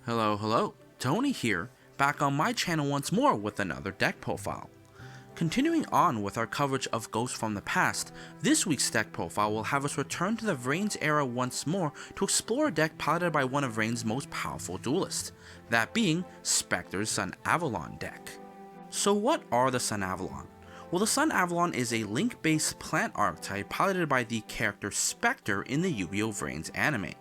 Hello, Tony here, back on my channel once more with another deck profile. Continuing on with our coverage of Ghosts from the Past, this week's deck profile will have us return to the Vrains era once more to explore a deck piloted by one of Vrains' most powerful duelists, that being Specter's Sunavalon deck. So what are the Sunavalon? Well, the Sunavalon is a link-based plant archetype piloted by the character Specter in the Yu-Gi-Oh! Vrains anime.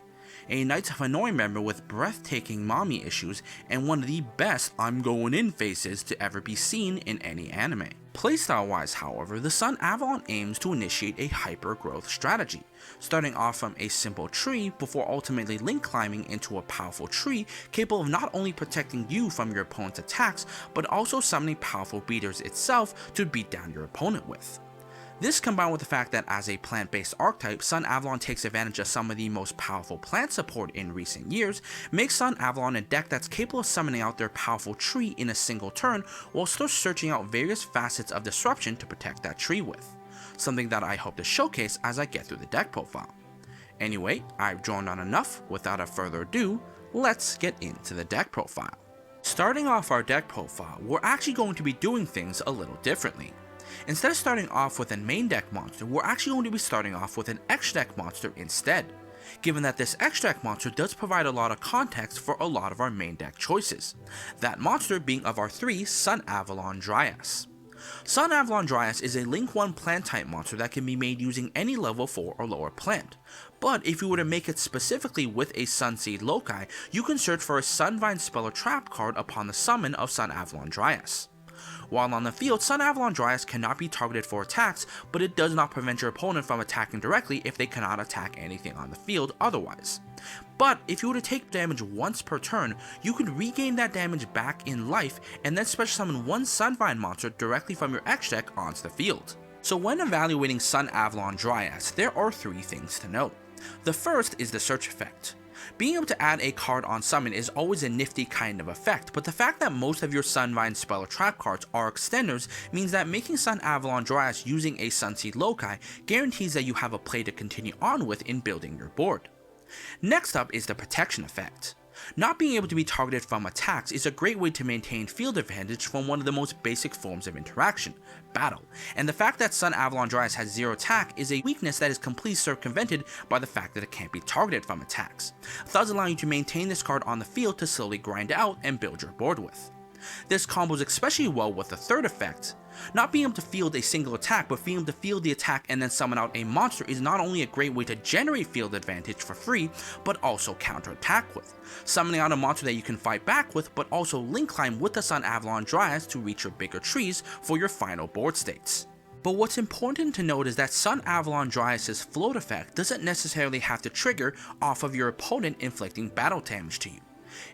A Knights of Hanoi member with breathtaking mommy issues and one of the best I'm going in faces to ever be seen in any anime. Playstyle wise, however, the Sunavalon aims to initiate a hyper-growth strategy, starting off from a simple tree before ultimately link climbing into a powerful tree capable of not only protecting you from your opponent's attacks, but also summoning powerful beaters itself to beat down your opponent with. This, combined with the fact that as a plant-based archetype, Sunavalon takes advantage of some of the most powerful plant support in recent years, makes Sunavalon a deck that's capable of summoning out their powerful tree in a single turn while still searching out various facets of disruption to protect that tree with. Something that I hope to showcase as I get through the deck profile. Anyway, I've droned on enough. Without a further ado, let's get into the deck profile. Starting off our deck profile, we're actually going to be doing things a little differently. Instead of starting off with a main deck monster, we're actually going to be starting off with an extra deck monster instead, given that this extra deck monster does provide a lot of context for a lot of our main deck choices, that monster being of our three Sunavalon Dryas. Sunavalon Dryas is a Link 1 plant type monster that can be made using any level 4 or lower plant, but if you were to make it specifically with a Sunseed Loci, you can search for a Sunvine spell or trap card upon the summon of Sunavalon Dryas. While on the field, Sunavalon Dryas cannot be targeted for attacks, but it does not prevent your opponent from attacking directly if they cannot attack anything on the field otherwise. But if you were to take damage once per turn, you could regain that damage back in life and then special summon one Sunvine monster directly from your X deck onto the field. So when evaluating Sunavalon Dryas, there are three things to note. The first is the search effect. Being able to add a card on summon is always a nifty kind of effect, but the fact that most of your Sunvine spell or trap cards are extenders means that making Sunavalon Dryas using a Sunseed Loci guarantees that you have a play to continue on with in building your board. Next up is the protection effect. Not being able to be targeted from attacks is a great way to maintain field advantage from one of the most basic forms of interaction, battle, and the fact that Sunavalon Dryas has 0 attack is a weakness that is completely circumvented by the fact that it can't be targeted from attacks, thus allowing you to maintain this card on the field to slowly grind out and build your board with. This combos especially well with the third effect. Not being able to field a single attack, but being able to field the attack and then summon out a monster is not only a great way to generate field advantage for free, but also counter-attack with. Summoning out a monster that you can fight back with, but also link climb with the Sunavalon Dryas to reach your bigger trees for your final board states. But what's important to note is that Sunavalon Dryas' float effect doesn't necessarily have to trigger off of your opponent inflicting battle damage to you.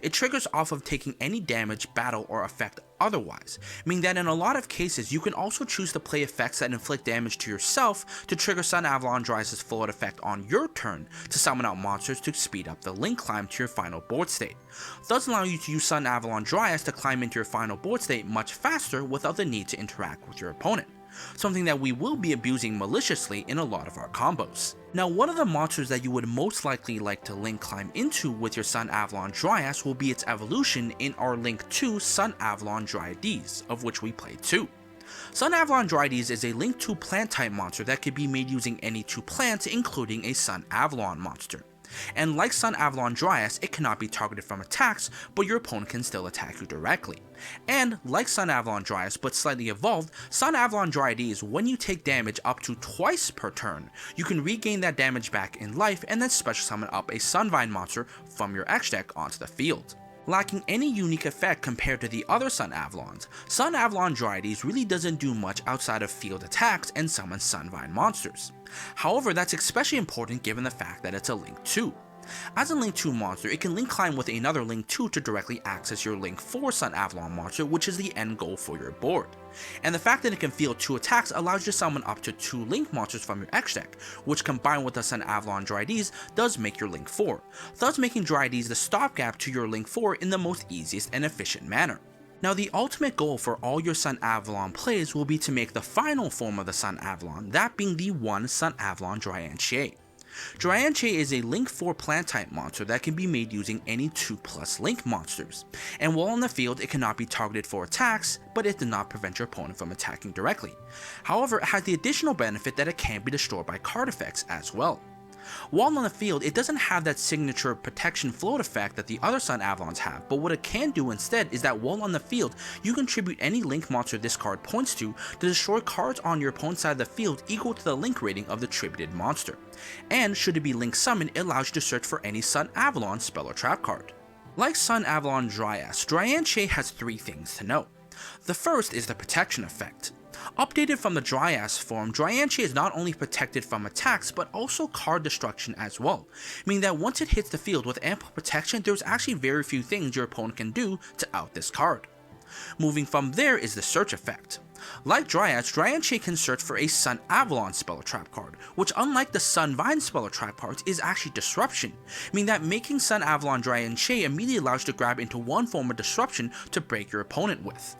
It triggers off of taking any damage, battle, or effect otherwise, meaning that in a lot of cases you can also choose to play effects that inflict damage to yourself to trigger Sunavalon Dryas' float effect on your turn to summon out monsters to speed up the link climb to your final board state, thus allowing you to use Sunavalon Dryas to climb into your final board state much faster without the need to interact with your opponent. Something that we will be abusing maliciously in a lot of our combos. Now, one of the monsters that you would most likely like to link climb into with your Sunavalon Dryas will be its evolution in our Link 2 Sunavalon Dragunities, of which we played 2. Sunavalon Dragunities is a Link 2 plant type monster that could be made using any 2 plants, including a Sunavalon monster. And like Sunavalon Dryas, it cannot be targeted from attacks, but your opponent can still attack you directly. And like Sunavalon Dryas, but slightly evolved, Sunavalon Dragunities, when you take damage up to twice per turn, you can regain that damage back in life and then special summon up a Sunvine monster from your X deck onto the field. Lacking any unique effect compared to the other Sunavalons, Sunavalon Dragunities really doesn't do much outside of field attacks and summon Sunvine monsters. However, that's especially important given the fact that it's a Link 2. As a Link 2 monster, it can link climb with another Link 2 to directly access your Link 4 Sunavalon monster, which is the end goal for your board. And the fact that it can field 2 attacks allows you to summon up to 2 Link monsters from your X deck, which combined with the Sunavalon Dragunities does make your Link 4, thus making Dragunities the stopgap to your Link 4 in the most easiest and efficient manner. Now, the ultimate goal for all your Sunavalon plays will be to make the final form of the Sunavalon, that being the one Sunavalon Dragunities. Dragunities is a Link 4 plant type monster that can be made using any 2+ Link monsters, and while on the field it cannot be targeted for attacks, but it does not prevent your opponent from attacking directly. However, it has the additional benefit that it can be destroyed by card effects as well. While on the field, it doesn't have that signature protection float effect that the other Sun Avalons have, but what it can do instead is that while on the field, you contribute any Link monster this card points to destroy cards on your opponent's side of the field equal to the Link rating of the attributed monster. And should it be Link summoned, it allows you to search for any Sun Avalon spell or trap card. Like Sun Avalon Dryas, Dragunities has 3 things to know. The first is the protection effect. Updated from the Dryas form, Dragunities is not only protected from attacks, but also card destruction as well, meaning that once it hits the field with ample protection, there's actually very few things your opponent can do to out this card. Moving from there is the search effect. Like Dryas, Dragunities can search for a Sun Avalon spell or trap card, which unlike the Sunvine spell or trap cards is actually disruption, meaning that making Sun Avalon Dragunities immediately allows you to grab into one form of disruption to break your opponent with.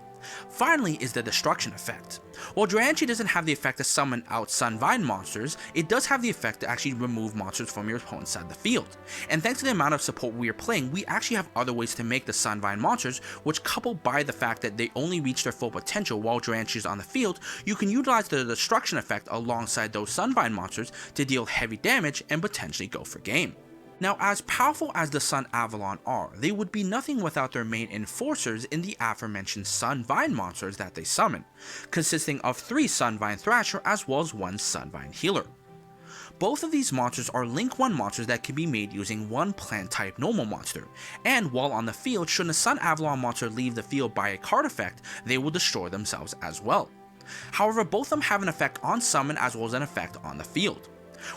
Finally is the destruction effect. While Dragunities doesn't have the effect to summon out Sunvine monsters, it does have the effect to actually remove monsters from your opponent's side of the field. And thanks to the amount of support we are playing, we actually have other ways to make the Sunvine monsters, which coupled by the fact that they only reach their full potential while Dragunities is on the field, you can utilize the destruction effect alongside those Sunvine monsters to deal heavy damage and potentially go for game. Now, as powerful as the Sun Avalon are, they would be nothing without their main enforcers in the aforementioned Sunvine monsters that they summon, consisting of 3 Sunvine Thrasher as well as 1 Sunvine Healer. Both of these monsters are Link 1 monsters that can be made using 1 plant type normal monster, and while on the field, should a Sun Avalon monster leave the field by a card effect, they will destroy themselves as well. However, both of them have an effect on summon as well as an effect on the field.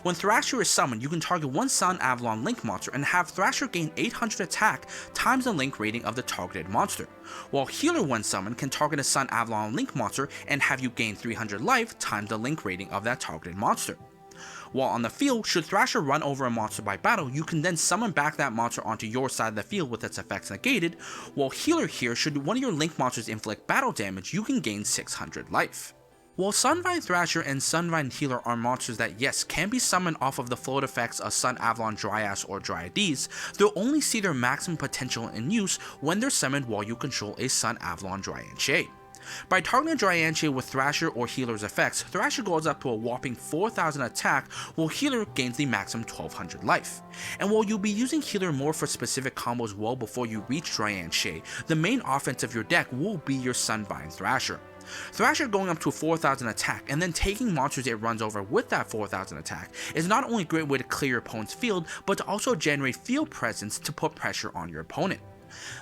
When Thrasher is summoned, you can target 1 Sun Avalon Link monster and have Thrasher gain 800 attack times the Link rating of the targeted monster, while Healer when summoned can target a Sun Avalon Link monster and have you gain 300 life times the Link rating of that targeted monster. While on the field, should Thrasher run over a monster by battle, you can then summon back that monster onto your side of the field with its effects negated, while Healer here, should one of your Link monsters inflict battle damage, you can gain 600 life. While Sunvine Thrasher and Sunvine Healer are monsters that yes can be summoned off of the float effects of Sun Avalon Dryas or Dragunities, they'll only see their maximum potential in use when they're summoned while you control a Sun Avalon Dragunities. By targeting Dragunities with Thrasher or Healer's effects, Thrasher goes up to a whopping 4000 attack while Healer gains the maximum 1200 life. And while you'll be using Healer more for specific combos well before you reach Dragunities, the main offense of your deck will be your Sunvine Thrasher. Thrasher going up to 4000 attack and then taking monsters it runs over with that 4000 attack is not only a great way to clear your opponent's field, but to also generate field presence to put pressure on your opponent.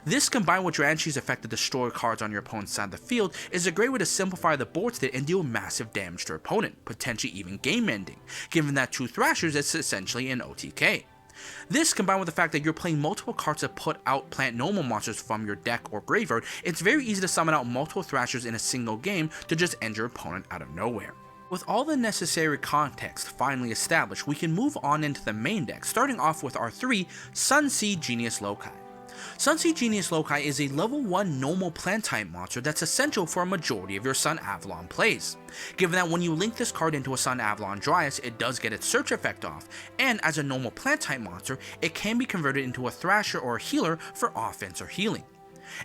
This combined with Dragunities' effect to destroy cards on your opponent's side of the field is a great way to simplify the board state and deal massive damage to your opponent, potentially even game ending, given that 2 Thrashers is essentially an OTK. This, combined with the fact that you're playing multiple cards to put out plant normal monsters from your deck or graveyard, it's very easy to summon out multiple Thrashers in a single game to just end your opponent out of nowhere. With all the necessary context finally established, we can move on into the main deck, starting off with our 3 Sunseed Genius Loci. Sunseed Genius Loci is a level 1 normal plant type monster that's essential for a majority of your Sun Avalon plays, given that when you link this card into a Sun Avalon Dryas, it does get its search effect off, and as a normal plant type monster, it can be converted into a Thrasher or a Healer for offense or healing.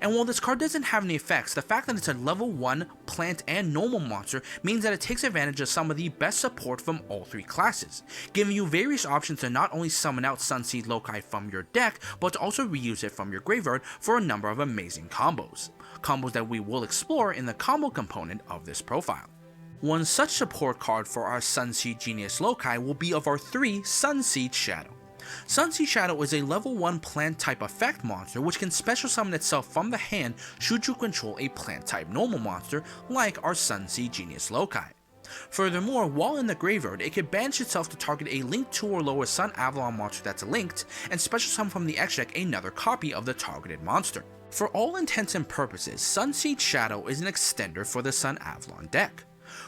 And while this card doesn't have any effects, the fact that it's a level 1 plant and normal monster means that it takes advantage of some of the best support from all 3 classes, giving you various options to not only summon out Sunseed Loci from your deck, but to also reuse it from your graveyard for a number of amazing combos that we will explore in the combo component of this profile. One such support card for our Sunseed Genius Loci will be of our 3 Sunseed Shadow. Sunseed Shadow is a level 1 plant type effect monster which can special summon itself from the hand should you control a plant type normal monster like our Sunseed Genius Loci. Furthermore, while in the graveyard, it can banish itself to target a Link 2 or lower Sun Avalon monster that's linked, and special summon from the extra deck another copy of the targeted monster. For all intents and purposes, Sunseed Shadow is an extender for the Sun Avalon deck.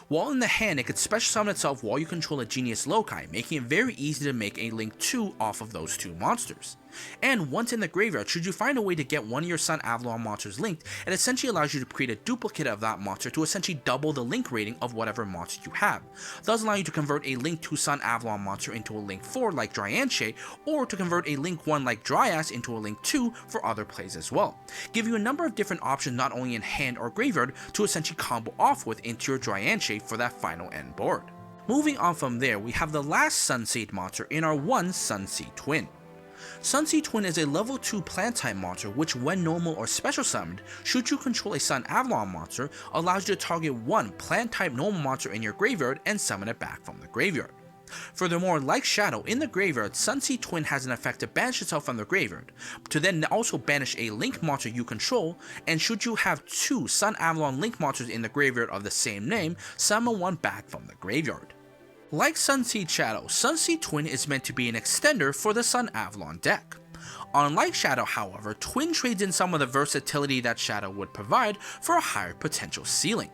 While in the hand, it could special summon itself while you control a Genius Loci, making it very easy to make a Link 2 off of those 2 monsters. And once in the graveyard, should you find a way to get one of your Sunavalon monsters linked, it essentially allows you to create a duplicate of that monster to essentially double the link rating of whatever monster you have, thus allowing you to convert a link 2 Sunavalon monster into a link 4 like Dryanshe, or to convert a link 1 like Dryas into a link 2 for other plays as well, giving you a number of different options not only in hand or graveyard to essentially combo off with into your Dryanshe for that final end board. Moving on from there, we have the last Sunseed monster in our one Sunseed Twin. Sunseed Twin is a level 2 plant type monster which, when normal or special summoned, should you control a Sunavalon monster, allows you to target one plant type normal monster in your graveyard and summon it back from the graveyard. Furthermore, like Shadow, in the graveyard, Sunseed Twin has an effect to banish itself from the graveyard, to then also banish a link monster you control, and should you have 2 Sunavalon link monsters in the graveyard of the same name, summon one back from the graveyard. Like Sunseed Shadow, Sunseed Twin is meant to be an extender for the Sunavalon deck. Unlike Shadow, however, Twin trades in some of the versatility that Shadow would provide for a higher potential ceiling.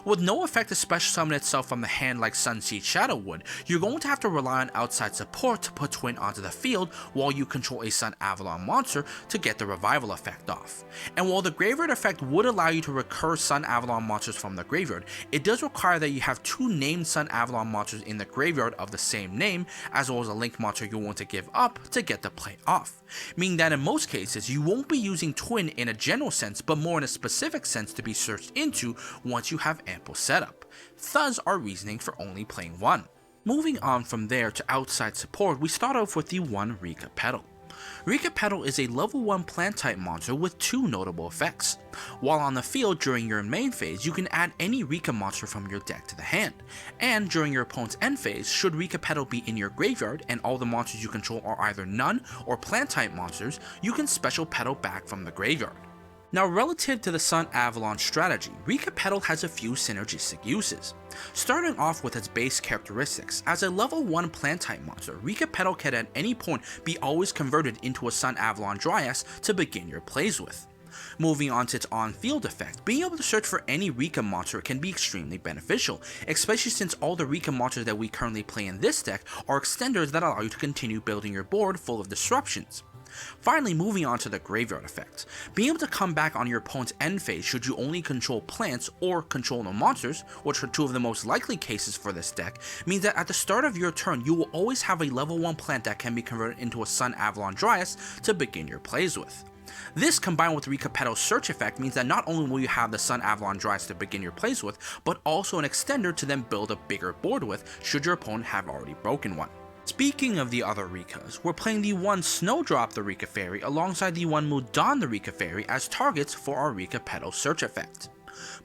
With no effect to special summon itself from the hand like Sunseed Shadow would, you're going to have to rely on outside support to put Twin onto the field while you control a Sunavalon monster to get the revival effect off. And while the graveyard effect would allow you to recur Sunavalon monsters from the graveyard, it does require that you have 2 named Sunavalon monsters in the graveyard of the same name, as well as a link monster you want to give up to get the play off, meaning that in most cases you won't be using Twin in a general sense but more in a specific sense to be searched into once you have ample setup, thus our reasoning for only playing one. Moving on from there to outside support, we start off with the one Rikka Petal. Rikka Petal is a level 1 plant type monster with 2 notable effects. While on the field during your main phase, you can add any Rikka monster from your deck to the hand, and during your opponent's end phase, should Rikka Petal be in your graveyard and all the monsters you control are either none or plant type monsters, you can special Petal back from the graveyard. Now, relative to the Sunavalon strategy, Rikka Petal has a few synergistic uses. Starting off with its base characteristics, as a level 1 plant type monster, Rikka Petal can at any point be always converted into a Sunavalon Dryas to begin your plays with. Moving on to its on-field effect, being able to search for any Rikka monster can be extremely beneficial, especially since all the Rikka monsters that we currently play in this deck are extenders that allow you to continue building your board full of disruptions. Finally, moving on to the graveyard effect. Being able to come back on your opponent's end phase should you only control plants or control no monsters, which are 2 of the most likely cases for this deck, means that at the start of your turn you will always have a level 1 plant that can be converted into a Sunavalon Dryas to begin your plays with. This, combined with Rikka Petal's search effect, means that not only will you have the Sunavalon Dryas to begin your plays with, but also an extender to then build a bigger board with should your opponent have already broken one. Speaking of the other Rikkas, we're playing the one Snowdrop the Rikka Fairy alongside the one Mudan the Rikka Fairy as targets for our Rikka Petal search effect.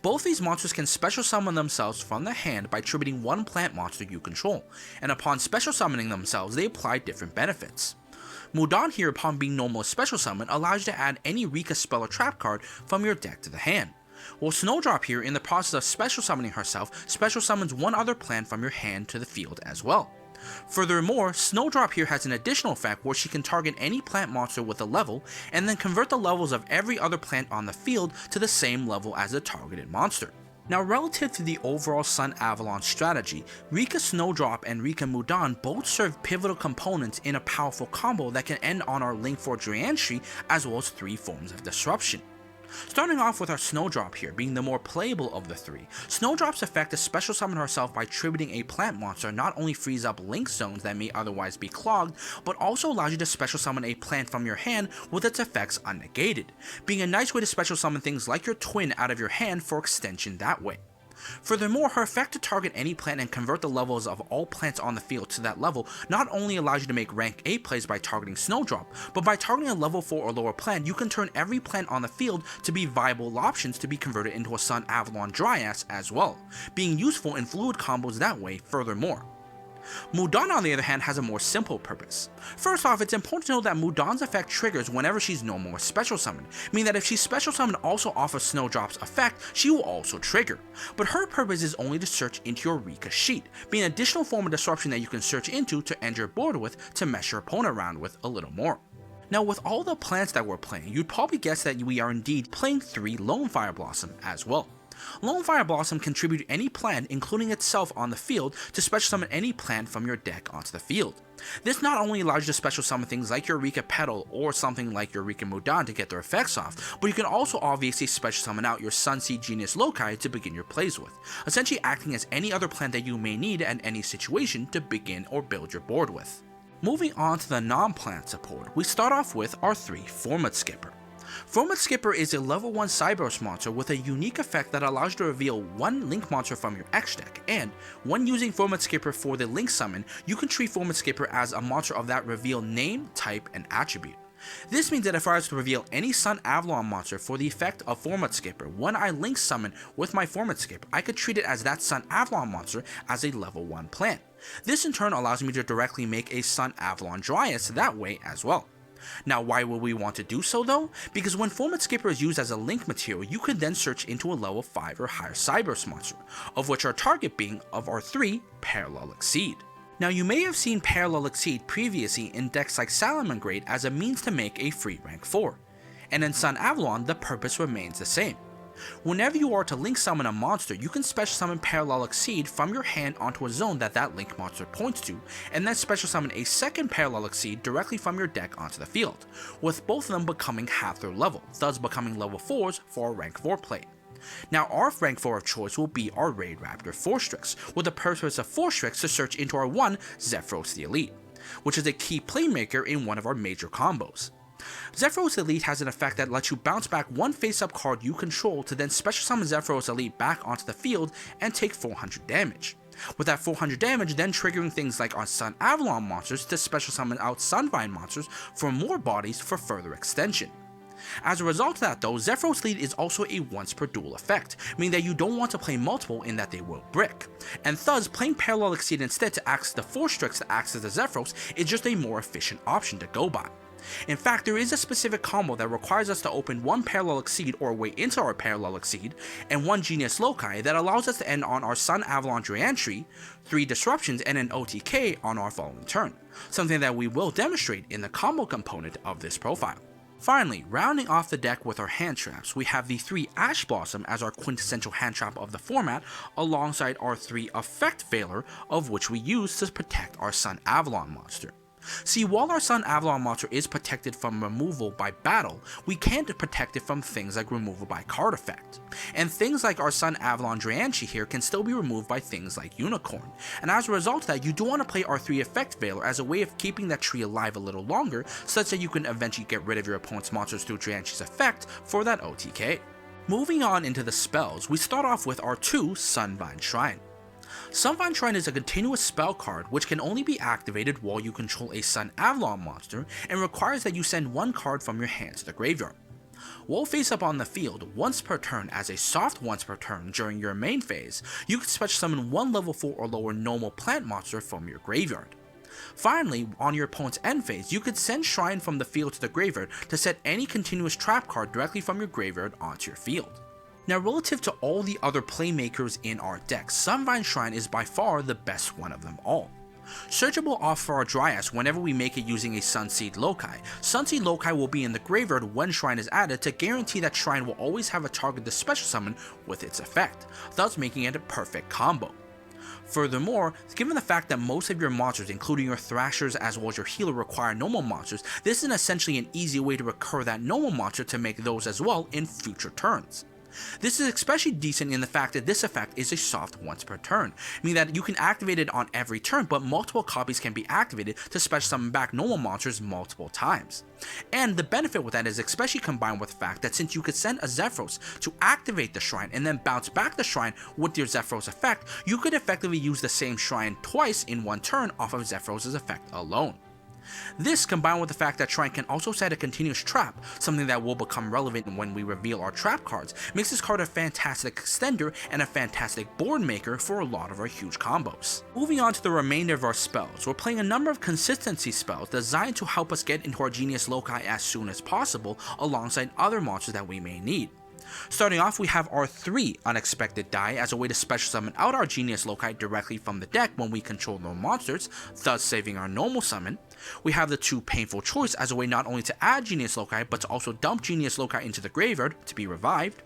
Both these monsters can special summon themselves from the hand by tributing one plant monster you control, and upon special summoning themselves they apply different benefits. Mudan here, upon being normal special summon, allows you to add any Rikka spell or trap card from your deck to the hand, while Snowdrop here, in the process of special summoning herself, special summons one other plant from your hand to the field as well. Furthermore, Snowdrop here has an additional effect where she can target any plant monster with a level, and then convert the levels of every other plant on the field to the same level as the targeted monster. Now, relative to the overall Sunavalon strategy, Rikka Snowdrop and Rikka Mudan both serve pivotal components in a powerful combo that can end on our link for Dryanshe as well as 3 forms of disruption. Starting off with our Snowdrop here being the more playable of the 3, Snowdrop's effect to special summon herself by tributing a plant monster not only frees up link zones that may otherwise be clogged, but also allows you to special summon a plant from your hand with its effects unnegated, being a nice way to special summon things like your Twin out of your hand for extension that way. Furthermore, her effect to target any plant and convert the levels of all plants on the field to that level not only allows you to make rank 8 plays by targeting Snowdrop, but by targeting a level 4 or lower plant, you can turn every plant on the field to be viable options to be converted into a Sunavalon Dryas as well, being useful in fluid combos that way furthermore. Mudan, on the other hand, has a more simple purpose. First off, it's important to know that Mudan's effect triggers whenever she's normal or special summoned, meaning that if she's special summoned also off of Snowdrop's effect, she will also trigger. But her purpose is only to search into your Rikka sheet, being an additional form of disruption that you can search into to end your board with to mess your opponent around with a little more. Now, with all the plants that we're playing, you'd probably guess that we are indeed playing 3 Lonefire Blossom as well. Lonefire Blossom can tribute any plant, including itself on the field, to special summon any plant from your deck onto the field. This not only allows you to special summon things like your Rikka Petal or something like your Rikka Mudan to get their effects off, but you can also obviously special summon out your Sunseed Genius Loci to begin your plays with, essentially acting as any other plant that you may need in any situation to begin or build your board with. Moving on to the non-plant support, we start off with our 3 Formund Skipper. Formund Skipper is a level 1 Cyberse monster with a unique effect that allows you to reveal 1 Link monster from your X deck, and when using Formund Skipper for the Link summon, you can treat Formund Skipper as a monster of that reveal name, type, and attribute. This means that if I was to reveal any Sunavalon monster for the effect of Formund Skipper when I Link summon with my Formund Skipper, I could treat it as that Sunavalon monster as a level 1 plant. This in turn allows me to directly make a Sunavalon Dryas that way as well. Now why would we want to do so though? Because when Formund Skipper is used as a link material, you could then search into a level 5 or higher Cyberse monster, of which our target being of our 3 Parrallel ExCeed. Now you may have seen Parrallel ExCeed previously in decks like Salamangreat as a means to make a free rank 4, and in Sunavalon the purpose remains the same. Whenever you are to link summon a monster, you can special summon Parrallel ExCeed from your hand onto a zone that link monster points to, and then special summon a second Parrallel ExCeed directly from your deck onto the field, with both of them becoming half their level, thus becoming level 4s for a rank 4 play. Now our rank 4 of choice will be our Raid Raptor Forstrix, with the purpose of Forstrix to search into our 1 Zephyros the Elite, which is a key playmaker in one of our major combos. Zephyros Elite has an effect that lets you bounce back 1 face-up card you control to then special summon Zephyros Elite back onto the field and take 400 damage. With that 400 damage then triggering things like our Sunavalon monsters to special summon out Sunvine monsters for more bodies for further extension. As a result of that though, Zephyros Elite is also a once per duel effect, meaning that you don't want to play multiple in that they will brick, and thus playing Parallel ExCeed instead to access the Forstrix that acts as the Zephyros is just a more efficient option to go by. In fact, there is a specific combo that requires us to open 1 Parallel ExCeed or way into our Parallel ExCeed, and 1 Genius Loci that allows us to end on our Sunavalon Dryantry, 3 Disruptions, and an OTK on our following turn, something that we will demonstrate in the combo component of this profile. Finally, rounding off the deck with our hand traps, we have the 3 Ash Blossom as our quintessential hand trap of the format, alongside our 3 Effect Veiler, of which we use to protect our Sunavalon monster. See, while our Sunavalon monster is protected from removal by battle, we can't protect it from things like removal by card effect. And things like our Sunavalon Dryantry here can still be removed by things like Unicorn, and as a result of that, you do want to play our 3 Effect Veiler as a way of keeping that tree alive a little longer, such that you can eventually get rid of your opponent's monsters through Dryantry's effect for that OTK. Moving on into the spells, we start off with our 2 Sunvine Shine. Sunvine Shine is a continuous spell card which can only be activated while you control a Sunavalon monster and requires that you send 1 card from your hand to the graveyard. While face up on the field once per turn as a soft once per turn during your main phase, you can special summon 1 level 4 or lower normal plant monster from your graveyard. Finally, on your opponent's end phase, you could send Shrine from the field to the graveyard to set any continuous trap card directly from your graveyard onto your field. Now relative to all the other playmakers in our deck, Sunvine Shine is by far the best one of them all. Searchable off for our Dryas whenever we make it using a Sunseed Loci. Sunseed Loci will be in the graveyard when Shrine is added to guarantee that Shrine will always have a target to special summon with its effect, thus making it a perfect combo. Furthermore, given the fact that most of your monsters, including your Thrashers as well as your healer, require normal monsters, this is essentially an easy way to recur that normal monster to make those as well in future turns. This is especially decent in the fact that this effect is a soft once per turn, meaning that you can activate it on every turn, but multiple copies can be activated to special summon back normal monsters multiple times. And the benefit with that is especially combined with the fact that since you could send a Zephyros to activate the Shrine and then bounce back the Shrine with your Zephyros effect, you could effectively use the same Shrine twice in 1 turn off of Zephyros' effect alone. This, combined with the fact that Shrine can also set a continuous trap, something that will become relevant when we reveal our trap cards, makes this card a fantastic extender and a fantastic board maker for a lot of our huge combos. Moving on to the remainder of our spells, we're playing a number of consistency spells designed to help us get into our Genius Loci as soon as possible, alongside other monsters that we may need. Starting off, we have our 3 Unexpected Dai as a way to special summon out our Genius Loci directly from the deck when we control no monsters, thus saving our normal summon. We have the 2 Painful Choice as a way not only to add Genius Loci, but to also dump Genius Loci into the graveyard to be revived.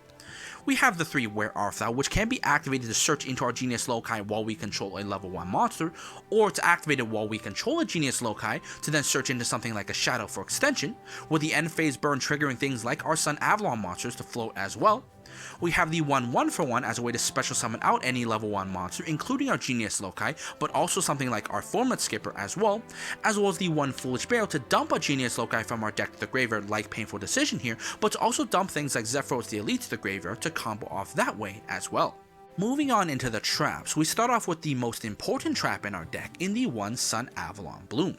We have the 3 Where Arf Thou, which can be activated to search into our Genius Loci while we control a level 1 monster, or to activate it while we control a Genius Loci to then search into something like a Shadow for extension, with the end phase burn triggering things like our Sunavalon monsters to float as well. We have the 1 for 1 as a way to special summon out any level 1 monster, including our Genius Loci, but also something like our Formund Skipper as well as the 1 Foolish Barrel to dump a Genius Loci from our deck to the graveyard like Painful Decision here, but to also dump things like Zephyros the Elite to the graveyard to combo off that way as well. Moving on into the traps, we start off with the most important trap in our deck in the 1 Sunavalon Bloom.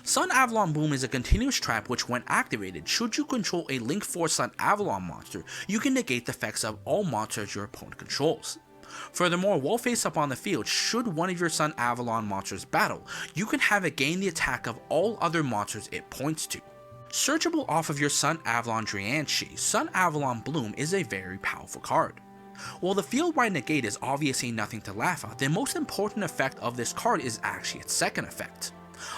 Sunavalon Bloom is a continuous trap which, when activated, should you control a Link 4 Sunavalon monster, you can negate the effects of all monsters your opponent controls. Furthermore, while face up on the field, should one of your Sunavalon monsters battle, you can have it gain the attack of all other monsters it points to. Searchable off of your Sunavalon Dragunities, Sunavalon Bloom is a very powerful card. While the field-wide negate is obviously nothing to laugh at, the most important effect of this card is actually its second effect.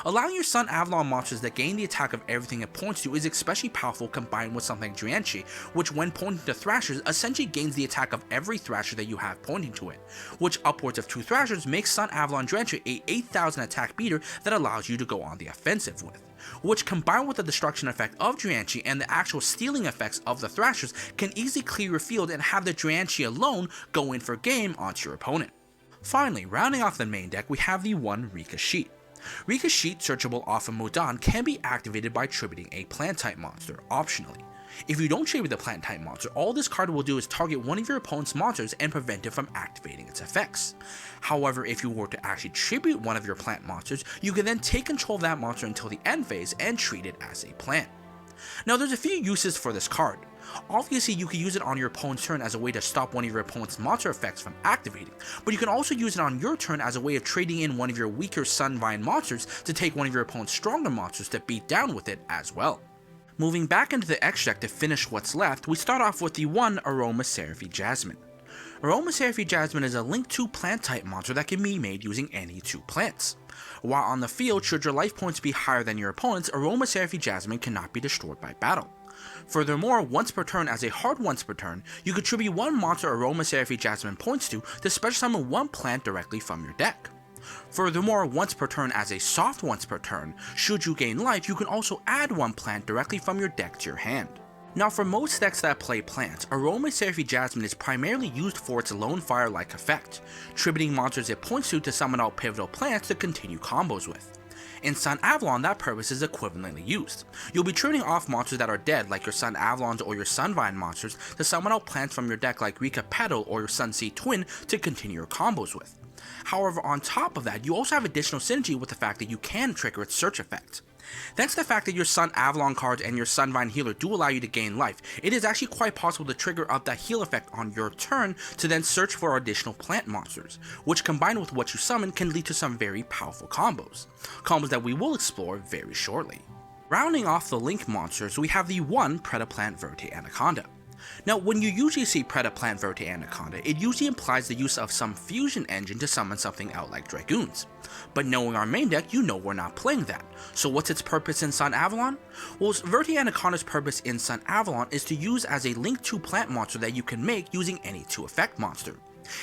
Allowing your Sunavalon monsters that gain the attack of everything it points to is especially powerful combined with something like Dragunities, which when pointing to Thrashers essentially gains the attack of every Thrasher that you have pointing to it, which upwards of 2 Thrashers makes Sunavalon Dragunities a 8,000 attack beater that allows you to go on the offensive with, which combined with the destruction effect of Dragunities and the actual stealing effects of the Thrashers can easily clear your field and have the Dragunities alone go in for game onto your opponent. Finally, rounding off the main deck, we have the 1 Rikka Petal. Rikka Petal, searchable off of Mudan, can be activated by tributing a plant type monster, optionally. If you don't tribute the plant type monster, all this card will do is target one of your opponent's monsters and prevent it from activating its effects. However, if you were to actually tribute one of your plant monsters, you can then take control of that monster until the end phase and treat it as a plant. Now there's a few uses for this card. Obviously, you can use it on your opponent's turn as a way to stop one of your opponent's monster effects from activating, but you can also use it on your turn as a way of trading in one of your weaker Sunvine monsters to take one of your opponent's stronger monsters to beat down with it as well. Moving back into the X deck to finish what's left, we start off with the 1 Aromaseraphy Jasmine. Aromaseraphy Jasmine is a Link 2 plant type monster that can be made using any 2 plants. While on the field, should your life points be higher than your opponent's, Aromaseraphy Jasmine cannot be destroyed by battle. Furthermore, once per turn as a hard once per turn, you could tribute 1 monster Aromaseraphy Jasmine points to special summon 1 plant directly from your deck. Furthermore, once per turn as a soft once per turn, should you gain life, you can also add 1 plant directly from your deck to your hand. Now for most decks that play plants, Aromaseraphy Jasmine is primarily used for its Lonefire-like effect, tributing monsters it points to summon out pivotal plants to continue combos with. In Sunavalon, that purpose is equivalently used. You'll be trading off monsters that are dead like your Sunavalons or your Sunvine monsters to summon out plants from your deck like Rikka Petal or your Sunseed Twin to continue your combos with. However, on top of that, you also have additional synergy with the fact that you can trigger its search effect. Thanks to the fact that your Sunavalon cards and your Sunvine healer do allow you to gain life, it is actually quite possible to trigger up that heal effect on your turn to then search for additional plant monsters, which combined with what you summon can lead to some very powerful combos that we will explore very shortly. Rounding off the Link monsters, we have the 1 Predaplant Verte Anaconda. Now, when you usually see Predaplant Verte Anaconda, it usually implies the use of some fusion engine to summon something out like Dragoons. But knowing our main deck, you know we're not playing that. So what's its purpose in Sunavalon? Well, Verte Anaconda's purpose in Sunavalon is to use as a Link 2 plant monster that you can make using any 2 effect monster.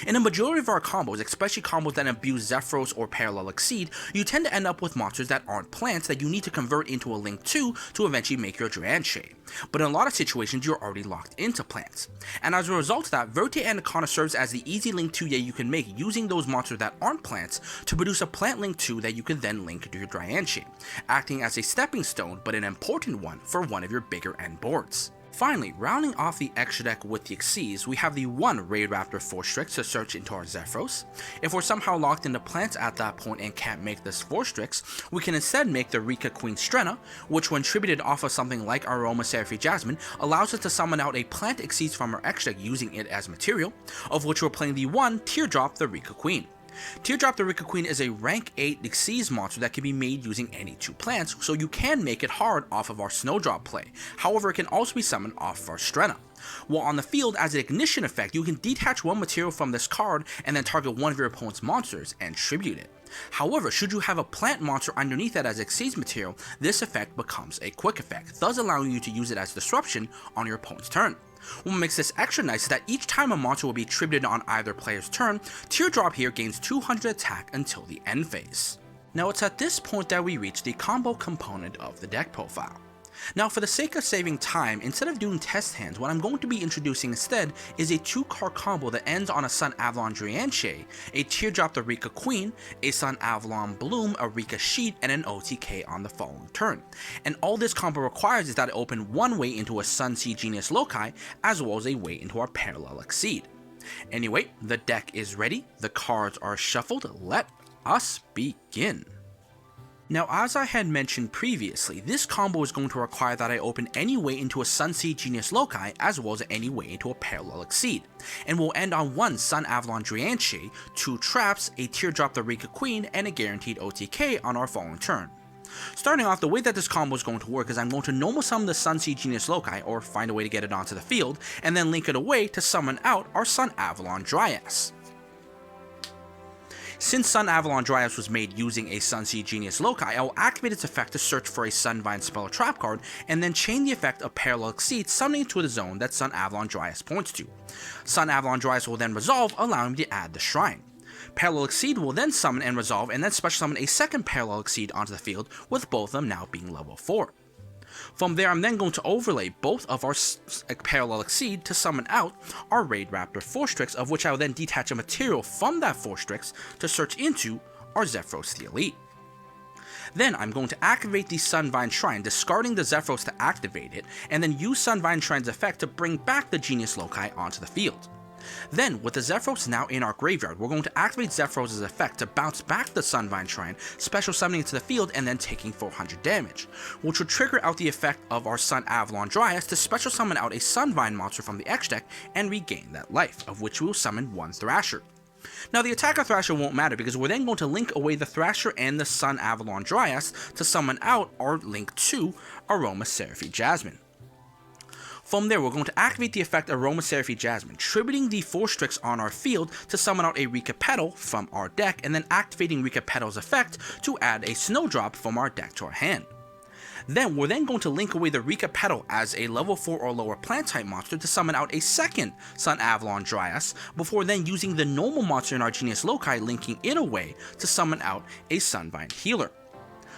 In a majority of our combos, especially combos that abuse Zephyros or Parrallel ExCeed, you tend to end up with monsters that aren't plants that you need to convert into a Link 2 to eventually make your Dragunities. But in a lot of situations, you're already locked into plants. And as a result of that, Verte Anaconda serves as the easy Link 2 that you can make using those monsters that aren't plants to produce a plant Link 2 that you can then link to your Dragunities, acting as a stepping stone but an important one for one of your bigger end boards. Finally, rounding off the extra deck with the ExCeeds, we have the 1 Raid Raptor Force Strix to search into our Zephyros. If we're somehow locked into plants at that point and can't make this Force Strix, we can instead make the Rikka Queen Strenna, which when tributed off of something like our Aromaseraphy Jasmine, allows us to summon out a plant ExCeeds from our extra deck using it as material, of which we're playing the 1 Teardrop the Rikka Queen. Teardrop the Rikka Queen is a rank 8 ExCeeds monster that can be made using any 2 plants, so you can make it hard off of our Snowdrop play. However, it can also be summoned off of our Strenna. While on the field, as an ignition effect, you can detach 1 material from this card and then target one of your opponent's monsters and tribute it. However, should you have a plant monster underneath that as ExCeeds material, this effect becomes a quick effect, thus allowing you to use it as disruption on your opponent's turn. What makes this extra nice is that each time a monster will be tributed on either player's turn, Teardrop here gains 200 attack until the end phase. Now it's at this point that we reach the combo component of the deck profile. Now for the sake of saving time, instead of doing test hands, what I'm going to be introducing instead is a 2-card combo that ends on a Sunavalon Dragunities, a Teardrop the Rikka Queen, a Sunavalon Bloom, a Rikka Sheet, and an OTK on the following turn. And all this combo requires is that I open one way into a Sunseed Genius Loci, as well as a way into our Parrallel ExCeed. Anyway, the deck is ready, the cards are shuffled, let us begin. Now, as I had mentioned previously, this combo is going to require that I open any way into a Sunseed Genius Loci as well as any way into a Parrallel ExCeed, and will end on one Sunavalon Dragunities, 2 traps, a Teardrop the Rikka Queen, and a guaranteed OTK on our following turn. Starting off, the way that this combo is going to work is I'm going to normal summon the Sunseed Genius Loci, or find a way to get it onto the field, and then link it away to summon out our Sunavalon Dragunities. Since Sunavalon Dragunities was made using a Sunseed Genius Loci, I will activate its effect to search for a Sunvine spell or trap card, and then chain the effect of Parrallel ExCeed, summoning it to the zone that Sunavalon Dragunities points to. Sunavalon Dragunities will then resolve, allowing me to add the shrine. Parrallel ExCeed will then summon and resolve, and then special summon a second Parrallel ExCeed onto the field, with both of them now being level 4. From there, I'm then going to overlay both of our Parrallel ExCeed to summon out our Raid Raptor Forstrix, of which I will then detach a material from that Forstrix to search into our Zephyros the Elite. Then I'm going to activate the Sunvine Shine, discarding the Zephyros to activate it, and then use Sunvine Shine's effect to bring back the Genius Loci onto the field. Then, with the Zephyros now in our graveyard, we're going to activate Zephyros' effect to bounce back the Sunvine Shrine, special summoning it to the field and then taking 400 damage, which will trigger out the effect of our Sunavalon Dragunities to special summon out a Sunvine monster from the X deck and regain that life, of which we will summon one Thrasher. Now the attack of Thrasher won't matter because we're then going to link away the Thrasher and the Sunavalon Dragunities to summon out our link to Aromaseraphie Jasmine. From there, we're going to activate the effect Aromaseraphie Jasmine, tributing the Forstrix on our field to summon out a Rikka Petal from our deck, and then activating Rikka Petal's effect to add a Snowdrop from our deck to our hand. Then, we're then going to link away the Rikka Petal as a level 4 or lower plant type monster to summon out a second Sunavalon Dragunities, before then using the normal monster in our Genius Loci, linking it away to summon out a Sunvine Healer.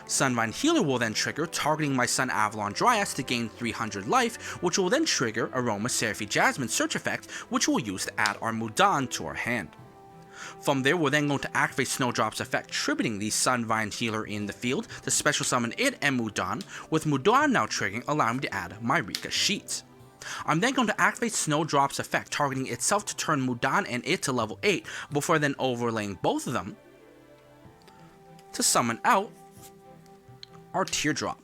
Sunvine Healer will then trigger, targeting my Sunavalon Dragunities to gain 300 life, which will then trigger Aromaseraphie Jasmine search effect, which we'll use to add our Mudan to our hand. From there, we're then going to activate Snowdrop's effect, tributing the Sunvine Healer in the field to special summon it and Mudan, with Mudan now triggering, allowing me to add my Rikka Sheet. I'm then going to activate Snowdrop's effect, targeting itself to turn Mudan and it to level 8, before then overlaying both of them to summon out our Teardrop.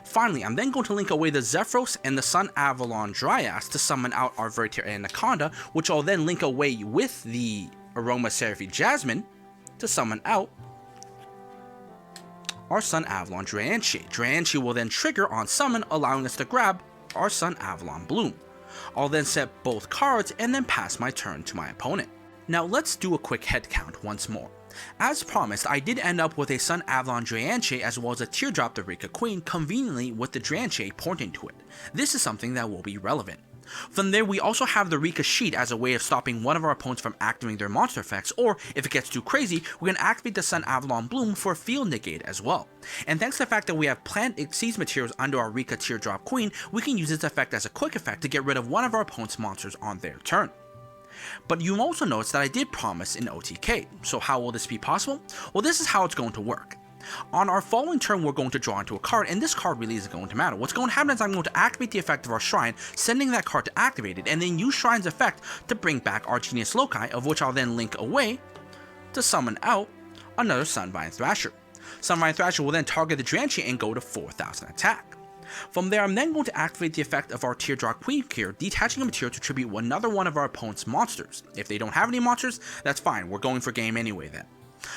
Finally, I'm then going to link away the Zephyros and the Sunavalon Dragunities to summon out our Vertier Anaconda, which I'll then link away with the Aromaseraphie Jasmine to summon out our Sunavalon Dragunities. Dragunities will then trigger on summon, allowing us to grab our Sunavalon Bloom. I'll then set both cards and then pass my turn to my opponent. Now let's do a quick head count once more. As promised, I did end up with a Sunavalon Dragunities as well as a Teardrop the Rikka Queen, conveniently with the Dragunities pointing to it. This is something that will be relevant. From there, we also have the Rikka Sheet as a way of stopping one of our opponents from activating their monster effects, or if it gets too crazy, we're going to activate the Sunavalon Bloom for a field negate as well. And thanks to the fact that we have plant ExCeed materials under our Rikka Teardrop Queen, we can use its effect as a quick effect to get rid of one of our opponent's monsters on their turn. But you also notice that I did promise an OTK, so how will this be possible? Well, this is how it's going to work. On our following turn, we're going to draw into a card, and this card really isn't going to matter. What's going to happen is I'm going to activate the effect of our Shrine, sending that card to activate it, and then use Shrine's effect to bring back our Genius Loci, of which I'll then link away to summon out another Sunvine Thrasher. Sunvine Thrasher will then target the Dragunities and go to 4,000 attack. From there, I'm then going to activate the effect of our Teardrop Queen here, detaching a material to tribute another one of our opponent's monsters. If they don't have any monsters, that's fine, we're going for game anyway then.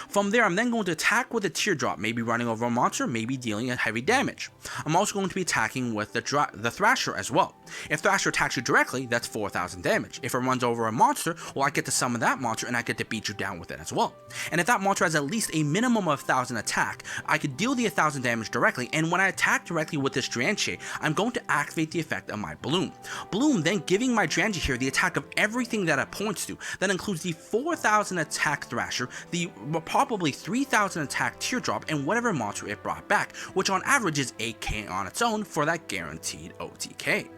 From there, I'm then going to attack with a Teardrop, maybe running over a monster, maybe dealing a heavy damage. I'm also going to be attacking with the Thrasher as well. If Thrasher attacks you directly, that's 4,000 damage. If it runs over a monster, well, I get to summon that monster and I get to beat you down with it as well. And if that monster has at least a minimum of 1,000 attack, I could deal the 1,000 damage directly, and when I attack directly with this Dragunities, I'm going to activate the effect of my Bloom. Bloom then giving my Dragunities here the attack of everything that it points to. That includes the 4,000 attack Thrasher, the probably 3,000 attack Teardrop, and whatever monster it brought back, which on average is 8k on its own for that guaranteed OTK.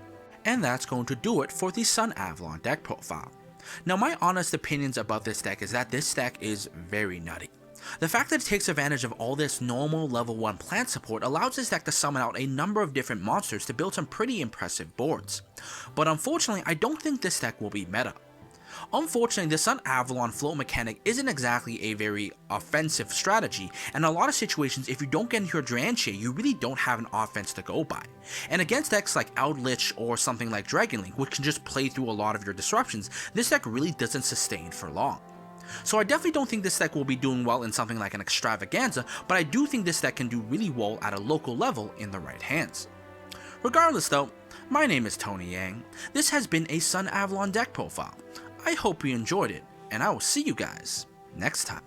And that's going to do it for the Sunavalon deck profile. Now my honest opinions about this deck is that this deck is very nutty. The fact that it takes advantage of all this normal level 1 plant support allows this deck to summon out a number of different monsters to build some pretty impressive boards. But unfortunately, I don't think this deck will be meta. Unfortunately, the Sunavalon float mechanic isn't exactly a very offensive strategy, and in a lot of situations, if you don't get into your Dragunities, you really don't have an offense to go by. And against decks like Eldritch or something like Dragon Link, which can just play through a lot of your disruptions, this deck really doesn't sustain for long. So I definitely don't think this deck will be doing well in something like an Extravaganza, but I do think this deck can do really well at a local level in the right hands. Regardless though, my name is Tony Yang. This has been a Sunavalon deck profile. I hope you enjoyed it, and I will see you guys next time.